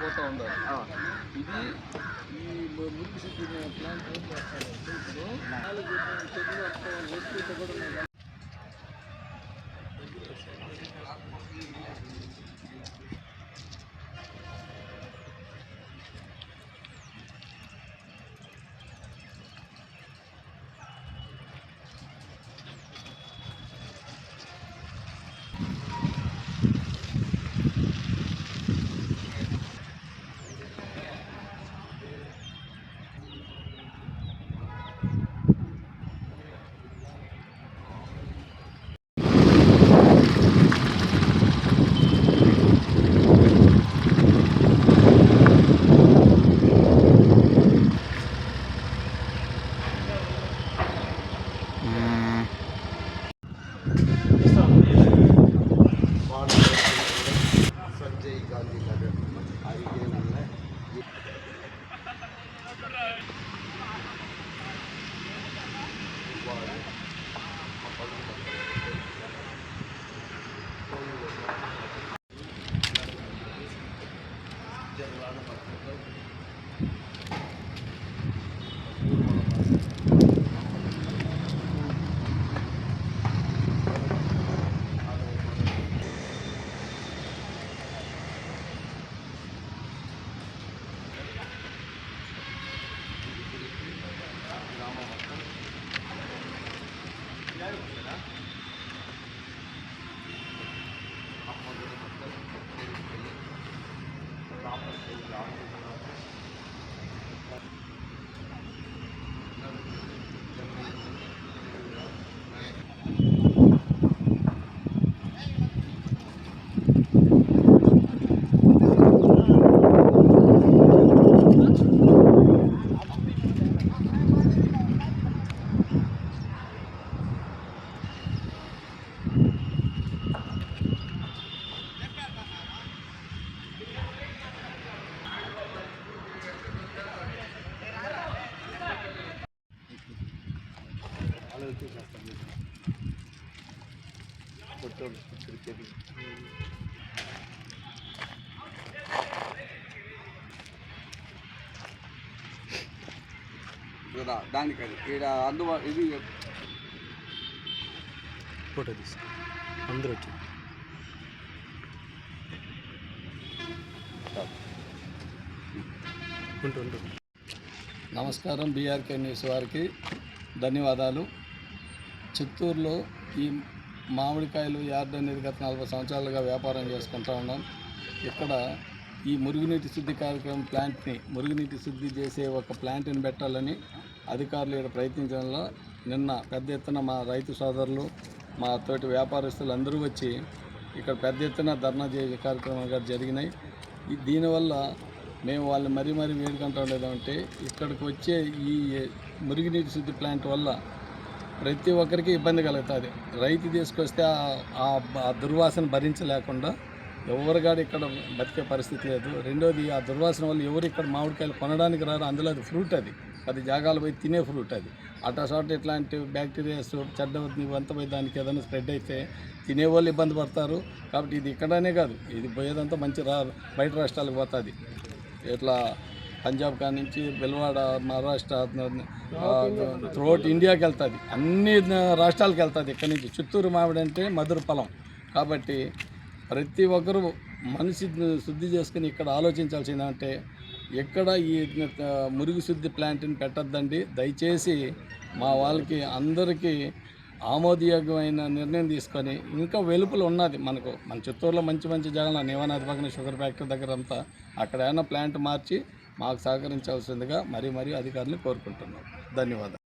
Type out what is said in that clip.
పోతూ ఉండాలి. ఇది ఈ మురికి శుద్ధి ప్లాంట్ ఏం చేస్తారంటే ఇప్పుడు 4 చెట్లు వస్తుంటే కూడా संजय गांधी नगर దానికి ఇక్కడ ఇది ఫోటో తీసి అందరూ వచ్చి నమస్కారం. బీఆర్కే న్యూస్ వారికి ధన్యవాదాలు. చిత్తూరులో ఈ మామిడికాయలు యార్డ్ అనేది గత 40 సంవత్సరాలుగా వ్యాపారం చేసుకుంటూ ఉన్నాం. ఇక్కడ ఈ మురుగునీటి శుద్ధి కార్యక్రమం ప్లాంట్ని మురుగునీటి శుద్ధి చేసే ఒక ప్లాంట్ని పెట్టాలని అధికారులు ఇక్కడ ప్రయత్నించడంలో నిన్న పెద్ద ఎత్తున మా రైతు సోదరులు మా తోటి వ్యాపారస్తులు అందరూ వచ్చి ఇక్కడ పెద్ద ఎత్తున ధర్నా చేసే కార్యక్రమాలు జరిగినాయి. దీనివల్ల మేము వాళ్ళని మరీ వేడుకుంటూ ఉండేదంటే ఇక్కడికి వచ్చే ఈ మురుగునీటి శుద్ధి ప్లాంట్ వల్ల ప్రతి ఒక్కరికి ఇబ్బంది కలుగుతుంది. రైతు తీసుకొస్తే ఆ దుర్వాసన భరించలేకుండా ఎవరిగాడు ఇక్కడ బతికే పరిస్థితి లేదు. రెండోది ఆ దుర్వాసన వల్ల ఎవరు ఇక్కడ మామిడికాయలు కొనడానికి రారు. అందులో అది ఫ్రూట్, అది జాగాలు పోయి తినే ఫ్రూట్. అది అటాసాట్ ఇట్లాంటి బ్యాక్టీరియాస్ చెడ్డ ఇవంతా పోయి దానికి ఏదైనా స్ప్రెడ్ అయితే తినేవాళ్ళు ఇబ్బంది పడతారు. కాబట్టి ఇది ఇక్కడనే కాదు, ఇది పోయేదంతా మంచి బయట రాష్ట్రాలకు పోతుంది. ఇట్లా పంజాబ్ కాడి నుంచి బెల్వాడ, మహారాష్ట్ర, త్రూఅవుట్ ఇండియాకి వెళ్తుంది, అన్ని రాష్ట్రాలకు వెళ్తుంది. ఇక్కడి నుంచి చిత్తూరు మామిడి అంటే మధుర ఫలం. కాబట్టి ప్రతి ఒక్కరూ మనిషి శుద్ధి చేసుకుని ఇక్కడ ఆలోచించాల్సిందంటే ఎక్కడ ఈ మురుగు శుద్ధి ప్లాంట్ని పెట్టద్దండి. దయచేసి మా వాళ్ళకి అందరికీ ఆమోదయోగ్యమైన నిర్ణయం తీసుకొని, ఇంకా వెలుపులు ఉన్నది మన చిత్తూరులో మంచి జాగాలు నేవానాథ్ పక్కన షుగర్ ఫ్యాక్టరీ దగ్గర అంతా అక్కడ ఏమైనా ప్లాంట్ మార్చి మాకు సహకరించాల్సిందిగా మరీ అధికారులు కోరుకుంటున్నాం. ధన్యవాదాలు.